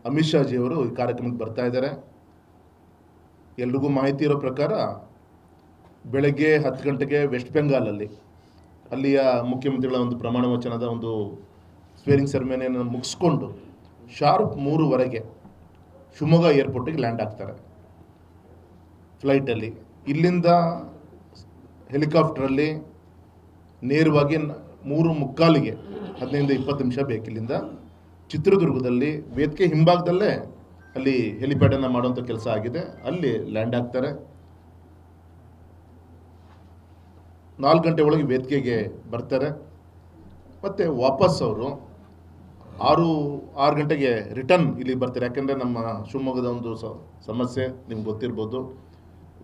ಅಮಿತ್ ಶಾಜಿಯವರು ಈ ಕಾರ್ಯಕ್ರಮಕ್ಕೆ ಬರ್ತಾ ಇದ್ದಾರೆ. ಎಲ್ರಿಗೂ ಮಾಹಿತಿ ಇರೋ ಪ್ರಕಾರ ಬೆಳಗ್ಗೆ 10 ಗಂಟೆಗೆ ವೆಸ್ಟ್ ಬೆಂಗಾಲಲ್ಲಿ ಅಲ್ಲಿಯ ಮುಖ್ಯಮಂತ್ರಿಗಳ ಒಂದು ಪ್ರಮಾಣ ವಚನದ ಒಂದು ಸ್ವೇರಿಂಗ್ ಸೆರೆಮನಿಯನ್ನು ಮುಗಿಸ್ಕೊಂಡು ಶಾರ್ಪ್ 3:15 ಶಿವಮೊಗ್ಗ ಏರ್ಪೋರ್ಟಿಗೆ ಲ್ಯಾಂಡ್ ಆಗ್ತಾರೆ ಫ್ಲೈಟಲ್ಲಿ. ಇಲ್ಲಿಂದ ಹೆಲಿಕಾಪ್ಟ್ರಲ್ಲಿ ನೇರವಾಗಿ 3:45ಗೆ 15-20 ನಿಮಿಷ ಬೇಕು ಇಲ್ಲಿಂದ ಚಿತ್ರದುರ್ಗದಲ್ಲಿ ವೇದಿಕೆ ಹಿಂಭಾಗದಲ್ಲೇ ಅಲ್ಲಿ ಹೆಲಿಪ್ಯಾಡನ್ನು ಮಾಡುವಂಥ ಕೆಲಸ ಆಗಿದೆ, ಅಲ್ಲಿ ಲ್ಯಾಂಡ್ ಆಗ್ತಾರೆ. 4 ಗಂಟೆ ಒಳಗೆ ವೇದಿಕೆಗೆ ಬರ್ತಾರೆ. ಮತ್ತು ವಾಪಸ್ ಅವರು 6 ಗಂಟೆಗೆ ರಿಟರ್ನ್ ಇಲ್ಲಿ ಬರ್ತಾರೆ. ಯಾಕೆಂದರೆ ನಮ್ಮ ಶಿವಮೊಗ್ಗದ ಒಂದು ಸಮಸ್ಯೆ ನಿಮ್ಗೆ ಗೊತ್ತಿರ್ಬೋದು,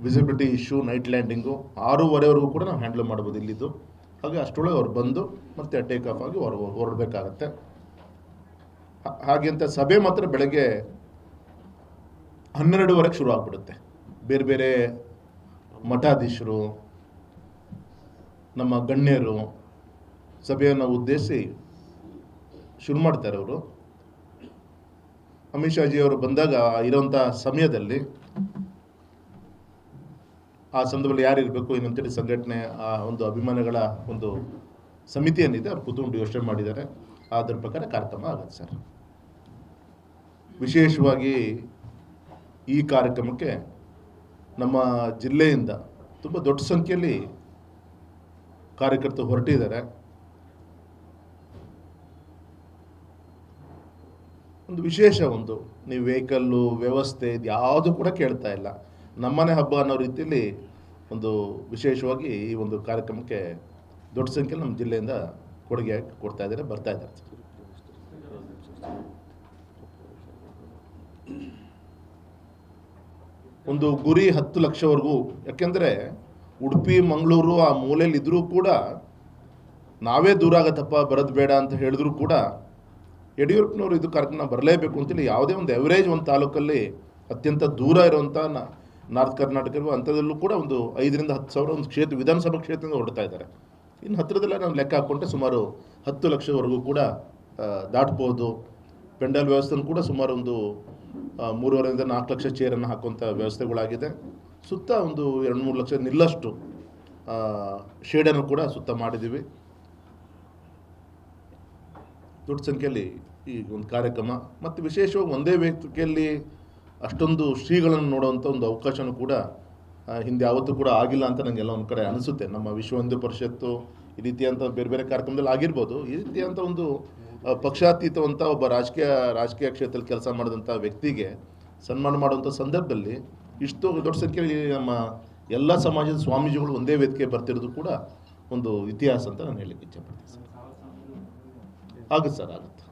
ವಿಸಿಬಿಲಿಟಿ ಇಶ್ಯೂ, ನೈಟ್ ಲ್ಯಾಂಡಿಂಗು 6:15ವರೆಗೂ ಕೂಡ ನಾವು ಹ್ಯಾಂಡಲ್ ಮಾಡ್ಬೋದು ಇಲ್ಲಿದ್ದು. ಹಾಗೆ ಅಷ್ಟರೊಳಗೆ ಅವ್ರು ಬಂದು ಮತ್ತೆ ಟೇಕ್ ಆಫ್ ಆಗಿ ಹೊರಡಬೇಕಾಗತ್ತೆ. ಹಾಗೆ ಅಂತ ಸಭೆ ಮಾತ್ರ ಬೆಳಗ್ಗೆ 12:30 ಶುರು ಆಗಿಬಿಡುತ್ತೆ. ಬೇರೆ ಬೇರೆ ಮಠಾಧೀಶರು, ನಮ್ಮ ಗಣ್ಯರು ಸಭೆಯನ್ನು ಉದ್ದೇಶಿಸಿ ಶುರು ಮಾಡ್ತಾರೆ ಅವರು. ಅಮಿತ್ ಶಾಜಿಯವರು ಬಂದಾಗ ಇರೋಂಥ ಸಮಯದಲ್ಲಿ ಆ ಸಂದರ್ಭದಲ್ಲಿ ಯಾರು ಇರಬೇಕು ಏನಂತೇಳಿ ಸಂಘಟನೆ ಆ ಒಂದು ಅಭಿಮಾನಿಗಳ ಒಂದು ಸಮಿತಿ ಏನಿದೆ ಅವ್ರು ಕೂತ್ಕೊಂಡು ಯೋಚನೆ ಮಾಡಿದ್ದಾರೆ. ಅದರ ಪ್ರಕಾರ ಕಾರ್ಯಕ್ರಮ ಆಗುತ್ತೆ ಸರ್. ವಿಶೇಷವಾಗಿ ಈ ಕಾರ್ಯಕ್ರಮಕ್ಕೆ ನಮ್ಮ ಜಿಲ್ಲೆಯಿಂದ ತುಂಬ ದೊಡ್ಡ ಸಂಖ್ಯೆಯಲ್ಲಿ ಕಾರ್ಯಕರ್ತರು ಹೊರಟಿದ್ದಾರೆ. ಒಂದು ವಿಶೇಷ ಒಂದು ನೀವು ವೆಹಿಕಲ್ಲು ವ್ಯವಸ್ಥೆ ಇದು ಯಾವುದು ಕೂಡ ಕೇಳ್ತಾ ಇಲ್ಲ. ನಮ್ಮನೆ ಹಬ್ಬ ಅನ್ನೋ ರೀತಿಯಲ್ಲಿ ಒಂದು ವಿಶೇಷವಾಗಿ ಈ ಒಂದು ಕಾರ್ಯಕ್ರಮಕ್ಕೆ ದೊಡ್ಡ ಸಂಖ್ಯೆಯಲ್ಲಿ ನಮ್ಮ ಜಿಲ್ಲೆಯಿಂದ ಕೊಡುಗೆ ಕೊಡ್ತಾ ಇದ್ದಾರೆ, ಬರ್ತಾ ಇದ್ದಾರೆ. ಒಂದು ಗುರಿ 10 ಲಕ್ಷವರೆಗೂ. ಯಾಕೆಂದರೆ ಉಡುಪಿ ಮಂಗಳೂರು ಆ ಮೂಲೆಯಲ್ಲಿ ಇದ್ರೂ ಕೂಡ ನಾವೇ ದೂರ ಆಗತ್ತಪ್ಪ ಬರೋದು ಬೇಡ ಅಂತ ಹೇಳಿದ್ರು ಕೂಡ ಯಡಿಯೂರಪ್ಪನವರು ಇದು ಕಾರ್ಯಕ್ರಮ ಬರಲೇಬೇಕು ಅಂತೇಳಿ ಯಾವುದೇ ಒಂದು ಎವರೇಜ್ ಒಂದು ತಾಲೂಕಲ್ಲಿ ಅತ್ಯಂತ ದೂರ ಇರುವಂಥ ನಾರ್ತ್ ಕರ್ನಾಟಕ ಅಂಥದ್ದಲ್ಲೂ ಕೂಡ ಒಂದು 5,000-10,000 ಒಂದು ಕ್ಷೇತ್ರ ವಿಧಾನಸಭಾ ಕ್ಷೇತ್ರದಿಂದ ಹೊರಡ್ತಾ ಇದ್ದಾರೆ. ಇನ್ನು ಹತ್ತಿರದಲ್ಲ ನಾವು ಲೆಕ್ಕ ಹಾಕ್ಕೊಂಡ್ರೆ ಸುಮಾರು 10 ಲಕ್ಷವರೆಗೂ ಕೂಡ ದಾಟ್ಬೋದು. ಪೆಂಡಲ್ ವ್ಯವಸ್ಥೆನೂ ಕೂಡ ಸುಮಾರು ಒಂದು 3.5-4 ಲಕ್ಷ ಚೇರನ್ನು ಹಾಕುವಂಥ ವ್ಯವಸ್ಥೆಗಳಾಗಿದೆ. ಸುತ್ತ ಒಂದು 2-3 ಲಕ್ಷ ನಿಲ್ಲಷ್ಟು ಶೇಡನ್ನು ಕೂಡ ಸುತ್ತ ಮಾಡಿದ್ದೀವಿ. ದೊಡ್ಡ ಸಂಖ್ಯೆಯಲ್ಲಿ ಈ ಒಂದು ಕಾರ್ಯಕ್ರಮ ಮತ್ತು ವಿಶೇಷವಾಗಿ ಒಂದೇ ವೇದಿಕೆಯಲ್ಲಿ ಅಷ್ಟೊಂದು ಶ್ರೀಗಳನ್ನು ನೋಡುವಂಥ ಒಂದು ಅವಕಾಶನೂ ಕೂಡ ಹಿಂದೆ ಯಾವತ್ತೂ ಕೂಡ ಆಗಿಲ್ಲ ಅಂತ ನನಗೆಲ್ಲ ಒಂದು ಕಡೆ ಅನಿಸುತ್ತೆ. ನಮ್ಮ ವಿಶ್ವ ಹಿಂದೂ ಪರಿಷತ್ತು ಈ ರೀತಿಯಂಥ ಬೇರೆ ಬೇರೆ ಕಾರ್ಯಕ್ರಮದಲ್ಲಿ ಆಗಿರ್ಬೋದು. ಈ ರೀತಿಯಂಥ ಒಂದು ಪಕ್ಷಾತೀತವಂಥ ಒಬ್ಬ ರಾಜಕೀಯ ಕ್ಷೇತ್ರದಲ್ಲಿ ಕೆಲಸ ಮಾಡಿದಂಥ ವ್ಯಕ್ತಿಗೆ ಸನ್ಮಾನ ಮಾಡುವಂಥ ಸಂದರ್ಭದಲ್ಲಿ ಇಷ್ಟು ದೊಡ್ಡ ಸಂಖ್ಯೆಯಲ್ಲಿ ನಮ್ಮ ಎಲ್ಲ ಸಮಾಜದ ಸ್ವಾಮೀಜಿಗಳು ಒಂದೇ ವೇದಿಕೆ ಬರ್ತಿರೋದು ಕೂಡ ಒಂದು ಇತಿಹಾಸ ಅಂತ ನಾನು ಹೇಳಲಿಕ್ಕೆ ಇಚ್ಛೆಪಡ್ತೀನಿ ಸರ್. ಆಗುತ್ತೆ ಸರ್, ಆಗುತ್ತೆ.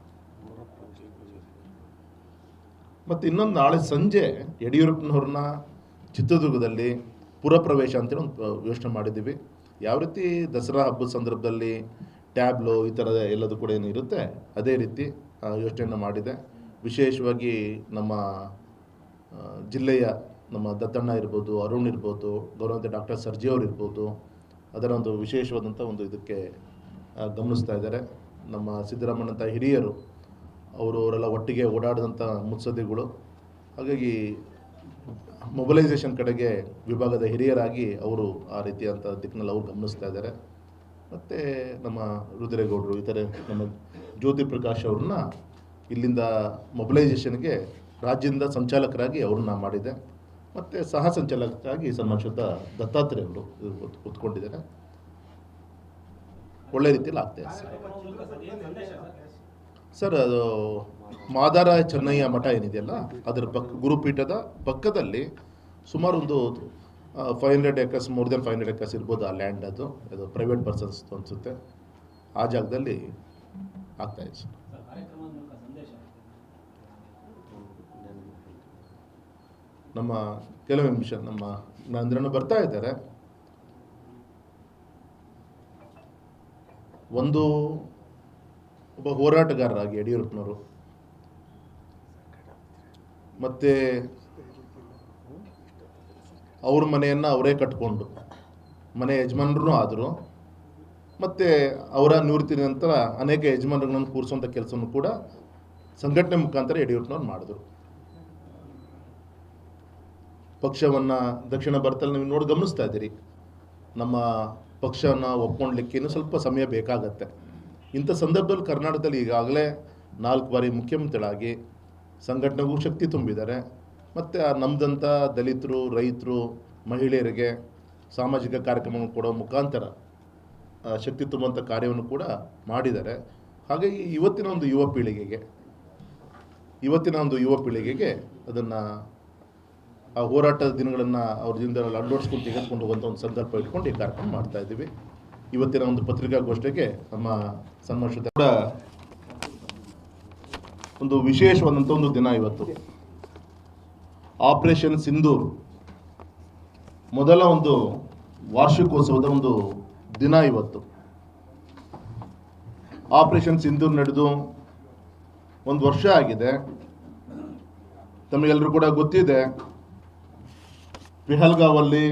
ಮತ್ತು ಇನ್ನೊಂದು ನಾಳೆ ಸಂಜೆ ಯಡಿಯೂರಪ್ಪನವ್ರನ್ನ ಚಿತ್ರದುರ್ಗದಲ್ಲಿ ಪುರಪ್ರವೇಶ ಅಂತೇಳಿ ಒಂದು ಯೋಚನೆ ಮಾಡಿದ್ದೀವಿ. ಯಾವ ರೀತಿ ದಸರಾ ಹಬ್ಬದ ಸಂದರ್ಭದಲ್ಲಿ ಟ್ಯಾಬ್ಲೋ ಈ ಥರದ ಎಲ್ಲದೂ ಕೂಡ ಏನು ಇರುತ್ತೆ ಅದೇ ರೀತಿ ಯೋಚನೆಯನ್ನು ಮಾಡಿದೆ. ವಿಶೇಷವಾಗಿ ನಮ್ಮ ಜಿಲ್ಲೆಯ ನಮ್ಮ ದತ್ತಣ್ಣ ಇರ್ಬೋದು, ಅರುಣ್ ಇರ್ಬೋದು, ಗೌರವಂತ ಡಾಕ್ಟರ್ ಸರ್ಜಿಯವರು ಇರ್ಬೋದು, ಅದರ ಒಂದು ವಿಶೇಷವಾದಂಥ ಒಂದು ಇದಕ್ಕೆ ಗಮನಿಸ್ತಾ ಇದ್ದಾರೆ. ನಮ್ಮ ಸಿದ್ದರಾಮಯ್ಯಂಥ ಹಿರಿಯರು ಅವರೆಲ್ಲ ಒಟ್ಟಿಗೆ ಓಡಾಡಿದಂಥ ಮುತ್ಸದ್ದಿಗಳು. ಹಾಗಾಗಿ ಮೊಬಲೈಸೇಷನ್ ಕಡೆಗೆ ವಿಭಾಗದ ಹಿರಿಯರಾಗಿ ಅವರು ಆ ರೀತಿಯಂಥ ದಿಕ್ಕಿನಲ್ಲಿ ಅವರು ಗಮನಿಸ್ತಾ ಇದ್ದಾರೆ. ಮತ್ತು ನಮ್ಮ ರುದ್ರೇಗೌಡರು ಇತರೆ ನಮ್ಮ ಜ್ಯೋತಿ ಪ್ರಕಾಶ್ ಅವ್ರನ್ನ ಇಲ್ಲಿಂದ ಮೊಬಲೈಸೇಷನ್ಗೆ ರಾಜ್ಯದಿಂದ ಸಂಚಾಲಕರಾಗಿ ಅವ್ರನ್ನ ಮಾಡಿದೆ. ಮತ್ತು ಸಹ ಸಂಚಾಲಕರಾಗಿ ಸನ್ಮಾನಿಸಿದ ದತ್ತಾತ್ರೇಯ ಅವರು ಕೂತ್ಕೊಂಡಿದ್ದಾರೆ. ಒಳ್ಳೆ ರೀತಿಯಲ್ಲಿ ಆಗ್ತಾಯಿದೆ ಸರ್. ಅದು ಮಾದಾರ ಚೆನ್ನಯ್ಯ ಮಠ ಏನಿದೆಯಲ್ಲ ಅದರ ಗುರುಪೀಠದ ಪಕ್ಕದಲ್ಲಿ ಸುಮಾರು ಒಂದು 500 acres, ಮೋರ್ ದೆನ್ 500 acres ಇರ್ಬೋದು ಆ ಲ್ಯಾಂಡ್. ಅದು ಪ್ರೈವೇಟ್ ಪರ್ಸನ್ಸ್ ಅನಿಸುತ್ತೆ. ಆ ಜಾಗದಲ್ಲಿ ಆಗ್ತಾಯಿದೆ ಸರ್. ನಮ್ಮ ಕೆಲವು ನಿಮಿಷ ನಮ್ಮ ನಂದ್ರನ್ನು ಬರ್ತಾ ಇದ್ದಾರೆ. ಒಂದು ಒಬ್ಬ ಹೋರಾಟಗಾರರಾಗಿ ಯಡಿಯೂರಪ್ಪನವರು ಮತ್ತು ಅವ್ರ ಮನೆಯನ್ನು ಅವರೇ ಕಟ್ಕೊಂಡು ಮನೆ ಯಜಮಾನರು ಆದರು. ಮತ್ತು ಅವರ ನಿವೃತ್ತಿ ನಂತರ ಅನೇಕ ಯಜಮಾನರುಗಳನ್ನು ಕೂರಿಸುವಂಥ ಕೆಲಸವನ್ನು ಕೂಡ ಸಂಘಟನೆ ಮುಖಾಂತರ ಯಡಿಯೂರಪ್ಪನವ್ರು ಮಾಡಿದ್ರು. ಪಕ್ಷವನ್ನು ದಕ್ಷಿಣ ಭಾರತದಲ್ಲಿ ನೀವು ನೋಡಿ ಗಮನಿಸ್ತಾ ಇದ್ದೀರಿ, ನಮ್ಮ ಪಕ್ಷವನ್ನು ಒಪ್ಕೊಳ್ಳಲಿಕ್ಕೆ ಇನ್ನೂ ಸ್ವಲ್ಪ ಸಮಯ ಬೇಕಾಗತ್ತೆ. ಇಂಥ ಸಂದರ್ಭದಲ್ಲಿ ಕರ್ನಾಟಕದಲ್ಲಿ ಈಗಾಗಲೇ 4 ಬಾರಿ ಮುಖ್ಯಮಂತ್ರಿಗಳಾಗಿ ಸಂಘಟನೆಗೂ ಶಕ್ತಿ ತುಂಬಿದ್ದಾರೆ. ಮತ್ತು ನಮ್ಮದಂಥ ದಲಿತರು, ರೈತರು, ಮಹಿಳೆಯರಿಗೆ ಸಾಮಾಜಿಕ ಕಾರ್ಯಕ್ರಮವನ್ನು ಕೊಡೋ ಮುಖಾಂತರ ಶಕ್ತಿ ತುಂಬುವಂಥ ಕಾರ್ಯವನ್ನು ಕೂಡ ಮಾಡಿದ್ದಾರೆ. ಹಾಗಾಗಿ ಇವತ್ತಿನ ಒಂದು ಯುವ ಪೀಳಿಗೆಗೆ ಅದನ್ನು ಆ ಹೋರಾಟದ ದಿನಗಳನ್ನು ಅವ್ರ ದಿನದಲ್ಲಿ ಅಳವಡಿಸ್ಕೊಂಡು ತೆಗೆದುಕೊಂಡು ಹೋಗುವಂಥ ಒಂದು ಸಂದರ್ಭ ಇಟ್ಕೊಂಡು ಈ ಕಾರ್ಯಕ್ರಮ ಮಾಡ್ತಾ ಇದ್ದೀವಿ. ಇವತ್ತಿನ ಒಂದು ಪತ್ರಿಕಾಗೋಷ್ಠಿಗೆ ನಮ್ಮ ಸನ್ಮಾನಿಸಿದ ಕೂಡ ಒಂದು ವಿಶೇಷವಾದಂಥ ಒಂದು ದಿನ ಇವತ್ತು. ಆಪರೇಷನ್ ಸಿಂಧೂರ್ ಮೊದಲ ಒಂದು ವಾರ್ಷಿಕೋತ್ಸವದ ಒಂದು ದಿನ ಇವತ್ತು. ಆಪರೇಷನ್ ಸಿಂಧೂರ್ ನಡೆದು 1 ವರ್ಷ ಆಗಿದೆ. ತಮಗೆಲ್ಲರೂ ಕೂಡ ಗೊತ್ತಿದೆ, ಪೆಹಲ್ಗಾವಲ್ಲಿ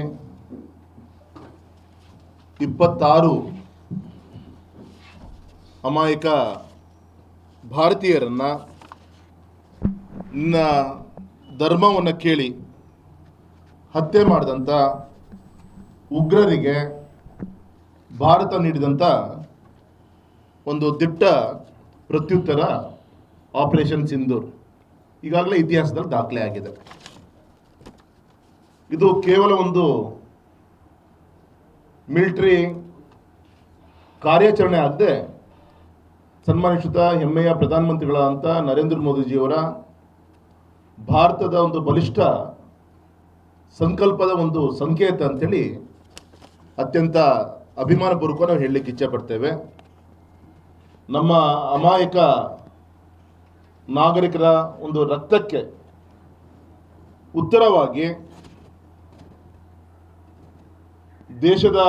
26 ಅಮಾಯಕ ಭಾರತೀಯರನ್ನ ಧರ್ಮವನ್ನು ಕೇಳಿ ಹತ್ಯೆ ಮಾಡಿದಂಥ ಉಗ್ರರಿಗೆ ಭಾರತ ನೀಡಿದಂಥ ಒಂದು ದಿಟ್ಟ ಪ್ರತ್ಯುತ್ತರ ಆಪರೇಷನ್ ಸಿಂಧೂರ್ ಈಗಾಗಲೇ ಇತಿಹಾಸದಲ್ಲಿ ದಾಖಲೆ ಆಗಿದೆ. ಇದು ಕೇವಲ ಒಂದು ಮಿಲಿಟರಿ ಕಾರ್ಯಾಚರಣೆ ಆಗದೆ ಸನ್ಮಾನಿಸಿದ ಹೆಮ್ಮೆಯ ಪ್ರಧಾನಮಂತ್ರಿಗಳಾದಂಥ ನರೇಂದ್ರ ಮೋದಿಜಿಯವರ ಭಾರತದ ಒಂದು ಬಲಿಷ್ಠ ಸಂಕಲ್ಪದ ಒಂದು ಸಂಕೇತ ಅಂತೇಳಿ ಅತ್ಯಂತ ಅಭಿಮಾನಪೂರ್ವಕ ನಾವು ಹೇಳಲಿಕ್ಕೆ ಇಚ್ಛೆ ಪಡ್ತೇವೆ. ನಮ್ಮ ಅಮಾಯಕ ನಾಗರಿಕರ ಒಂದು ರಕ್ತಕ್ಕೆ ಉತ್ತರವಾಗಿ ದೇಶದ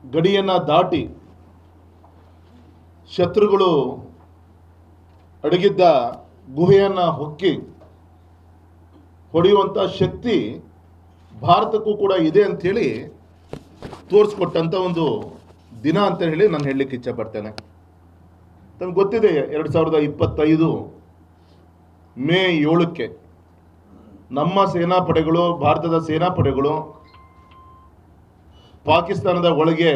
ಗಡಿಯನ್ನು ದಾಟಿ ಶತ್ರುಗಳು ಅಡಗಿದ್ದ ಗುಹೆಯನ್ನು ಹೊಕ್ಕಿ ಹೊಡೆಯುವಂಥ ಶಕ್ತಿ ಭಾರತಕ್ಕೂ ಕೂಡ ಇದೆ ಅಂಥೇಳಿ ತೋರಿಸ್ಕೊಟ್ಟಂಥ ಒಂದು ದಿನ ಅಂತ ಹೇಳಿ ನಾನು ಹೇಳಲಿಕ್ಕೆ ಇಚ್ಛೆ ಪಡ್ತೇನೆ. ತಮಗೆ ಗೊತ್ತಿದೆ, 2025 ಮೇ 7ಕ್ಕೆ ನಮ್ಮ ಸೇನಾಪಡೆಗಳು, ಭಾರತದ ಸೇನಾಪಡೆಗಳು ಪಾಕಿಸ್ತಾನದ ಒಳಗೆ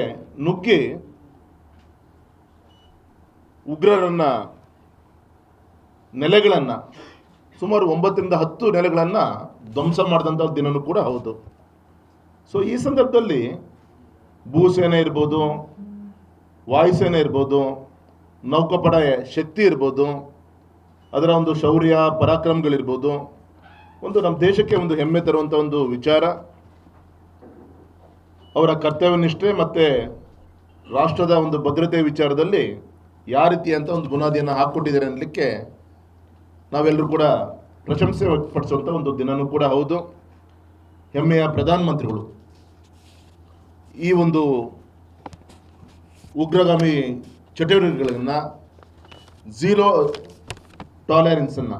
ನುಗ್ಗಿ ಉಗ್ರರನ್ನ ನೆಲೆಗಳನ್ನು ಸುಮಾರು 9ರಿಂದ 10 ನೆಲೆಗಳನ್ನು ಧ್ವಂಸ ಮಾಡಿದಂಥ ದಿನವೂ ಕೂಡ ಹೌದು. ಸೊ ಈ ಸಂದರ್ಭದಲ್ಲಿ ಭೂಸೇನೆ ಇರ್ಬೋದು, ವಾಯುಸೇನೆ ಇರ್ಬೋದು, ನೌಕಾಪಡೆ ಶಕ್ತಿ ಇರ್ಬೋದು, ಅದರ ಒಂದು ಶೌರ್ಯ ಪರಾಕ್ರಮಗಳಿರ್ಬೋದು, ಒಂದು ನಮ್ಮ ದೇಶಕ್ಕೆ ಒಂದು ಹೆಮ್ಮೆ ತರುವಂಥ ಒಂದು ವಿಚಾರ. ಅವರ ಕರ್ತವ್ಯನಿಷ್ಠೆ ಮತ್ತು ರಾಷ್ಟ್ರದ ಒಂದು ಭದ್ರತೆ ವಿಚಾರದಲ್ಲಿ ಯಾವ ರೀತಿ ಅಂತ ಒಂದು ಬುನಾದಿಯನ್ನು ಹಾಕ್ಕೊಟ್ಟಿದ್ದಾರೆ ಅನ್ನಲಿಕ್ಕೆ ನಾವೆಲ್ಲರೂ ಕೂಡ ಪ್ರಶಂಸೆ ವ್ಯಕ್ತಪಡಿಸುವಂಥ ಒಂದು ದಿನವೂ ಕೂಡ ಹೌದು. ಹೆಮ್ಮೆಯ ಪ್ರಧಾನಮಂತ್ರಿಗಳು ಈ ಒಂದು ಉಗ್ರಗಾಮಿ ಚಟುವಟಿಕೆಗಳನ್ನು ಝೀರೋ ಟಾಲರೆನ್ಸನ್ನು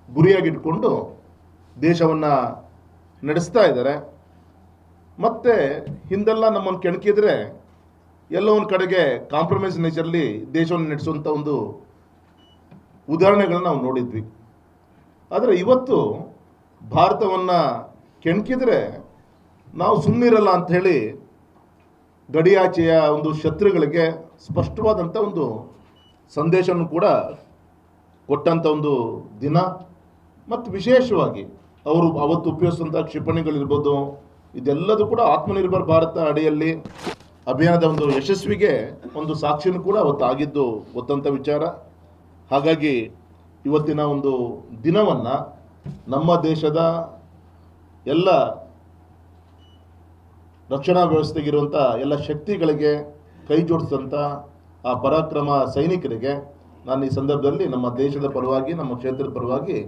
ಗುರಿಯಾಗಿಟ್ಕೊಂಡು ದೇಶವನ್ನು ನಡೆಸ್ತಾ ಇದ್ದಾರೆ. ಮತ್ತು ಹಿಂದೆಲ್ಲ ನಮ್ಮನ್ನು ಕೆಣಕಿದ್ರೆ ಎಲ್ಲೋ ಒಂದು ಕಡೆಗೆ ಕಾಂಪ್ರಮೈಸ್ ನೇಚರ್ಲಿ ದೇಶವನ್ನು ನಡೆಸುವಂಥ ಒಂದು ಉದಾಹರಣೆಗಳನ್ನ ನಾವು ನೋಡಿದ್ವಿ. ಆದರೆ ಇವತ್ತು ಭಾರತವನ್ನು ಕೆಣಕಿದ್ರೆ ನಾವು ಸುಮ್ಮನಿರಲ್ಲ ಅಂಥೇಳಿ ಗಡಿಯಾಚೆಯ ಒಂದು ಶತ್ರುಗಳಿಗೆ ಸ್ಪಷ್ಟವಾದಂಥ ಒಂದು ಸಂದೇಶವನ್ನು ಕೂಡ ಕೊಟ್ಟಂಥ ಒಂದು ದಿನ. ಮತ್ತು ವಿಶೇಷವಾಗಿ ಅವರು ಅವತ್ತು ಉಪಯೋಗಿಸುವಂಥ ಕ್ಷಿಪಣಿಗಳಿರ್ಬೋದು, ಇದೆಲ್ಲದೂ ಕೂಡ ಆತ್ಮನಿರ್ಭರ್ ಭಾರತ ಅಡಿಯಲ್ಲಿ ಅಭಿಯಾನದ ಒಂದು ಯಶಸ್ವಿಗೆ ಒಂದು ಸಾಕ್ಷಿನೂ ಕೂಡ ಅವತ್ತು ಆಗಿದ್ದು ಗೊತ್ತಂಥ ವಿಚಾರ. ಹಾಗಾಗಿ ಇವತ್ತಿನ ಒಂದು ದಿನವನ್ನು ನಮ್ಮ ದೇಶದ ಎಲ್ಲ ರಕ್ಷಣಾ ವ್ಯವಸ್ಥೆಗಿರುವಂಥ ಎಲ್ಲ ಶಕ್ತಿಗಳಿಗೆ ಕೈ ಜೋಡಿಸಿದಂಥ ಆ ಪರಾಕ್ರಮ ಸೈನಿಕರಿಗೆ ನಾನು ಈ ಸಂದರ್ಭದಲ್ಲಿ ನಮ್ಮ ದೇಶದ ಪರವಾಗಿ, ನಮ್ಮ ಕ್ಷೇತ್ರದ ಪರವಾಗಿ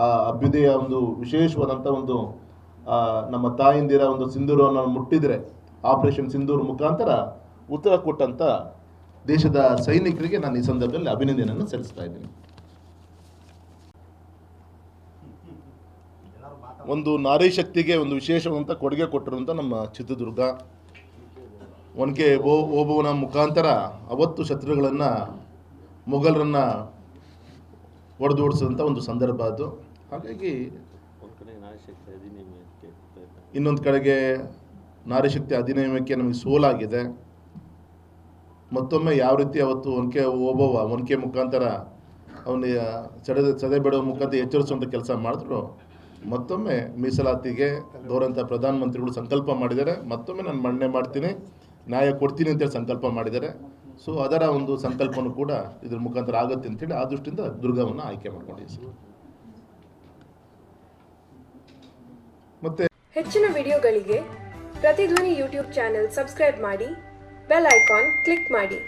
ಆ ಅಭ್ಯುದಯ ಒಂದು ವಿಶೇಷವಾದಂಥ ಒಂದು ನಮ್ಮ ತಾಯಿಂದಿರ ಒಂದು ಸಿಂಧೂರವನ್ನು ಮುಟ್ಟಿದರೆ ಆಪರೇಷನ್ ಸಿಂಧೂರ್ ಮುಖಾಂತರ ಉತ್ತರ ಕೊಟ್ಟಂಥ ದೇಶದ ಸೈನಿಕರಿಗೆ ನಾನು ಈ ಸಂದರ್ಭದಲ್ಲಿ ಅಭಿನಂದನೆಯನ್ನು ಸಲ್ಲಿಸ್ತಾ ಇದ್ದೀನಿ. ಒಂದು ನಾರಿ ಶಕ್ತಿಗೆ ಒಂದು ವಿಶೇಷವಾದಂಥ ಕೊಡುಗೆ ಕೊಟ್ಟಿರುವಂಥ ನಮ್ಮ ಚಿತ್ರದುರ್ಗ ಒನಕೆ ಓಬವ್ವನ ಮುಖಾಂತರ ಅವತ್ತು ಶತ್ರುಗಳನ್ನು ಮೊಘಲರನ್ನು ಹೊಡೆದೋಡಿಸಿದಂಥ ಒಂದು ಸಂದರ್ಭ ಅದು. ಹಾಗಾಗಿ ಇನ್ನೊಂದು ಕಡೆಗೆ ನಾರಿಶಕ್ತಿ ಅಧಿನಿಯಮಕ್ಕೆ ನಮಗೆ ಸೋಲಾಗಿದೆ. ಮತ್ತೊಮ್ಮೆ ಯಾವ ರೀತಿ ಅವತ್ತು ಒನಕೆ ಮುಖಾಂತರ ಅವನಿಗೆ ಸದೆ ಬಿಡುವ ಮುಖಾಂತರ ಎಚ್ಚರಿಸುವಂಥ ಕೆಲಸ ಮಾಡಿದ್ರು, ಮತ್ತೊಮ್ಮೆ ಮೀಸಲಾತಿಗೆ ಗೌರವಂತ ಪ್ರಧಾನಮಂತ್ರಿಗಳು ಸಂಕಲ್ಪ ಮಾಡಿದ್ದಾರೆ. ಮತ್ತೊಮ್ಮೆ ನಾನು ಮನ್ನಣೆ ಮಾಡ್ತೀನಿ, ನ್ಯಾಯ ಕೊಡ್ತೀನಿ ಅಂತೇಳಿ ಸಂಕಲ್ಪ ಮಾಡಿದ್ದಾರೆ. ಸೊ ಅದರ ಒಂದು ಸಂಕಲ್ಪನೂ ಕೂಡ ಇದ್ರ ಮುಖಾಂತರ ಆಗುತ್ತೆ ಅಂತೇಳಿ ಆ ದೃಷ್ಟಿಯಿಂದ ದುರ್ಗವನ್ನು ಆಯ್ಕೆ ಮಾಡ್ಕೊಂಡಿದ್ದೀವಿ. ಮತ್ತೆ ಹೆಚ್ಚಿನ ವಿಡಿಯೋಗಳಿಗೆ ಪ್ರತಿಧ್ವನಿ ಯೂಟ್ಯೂಬ್ ಚಾನೆಲ್ ಸಬ್ಸ್ಕ್ರೈಬ್ ಮಾಡಿ, ಬೆಲ್ ಐಕಾನ್ ಕ್ಲಿಕ್ ಮಾಡಿ.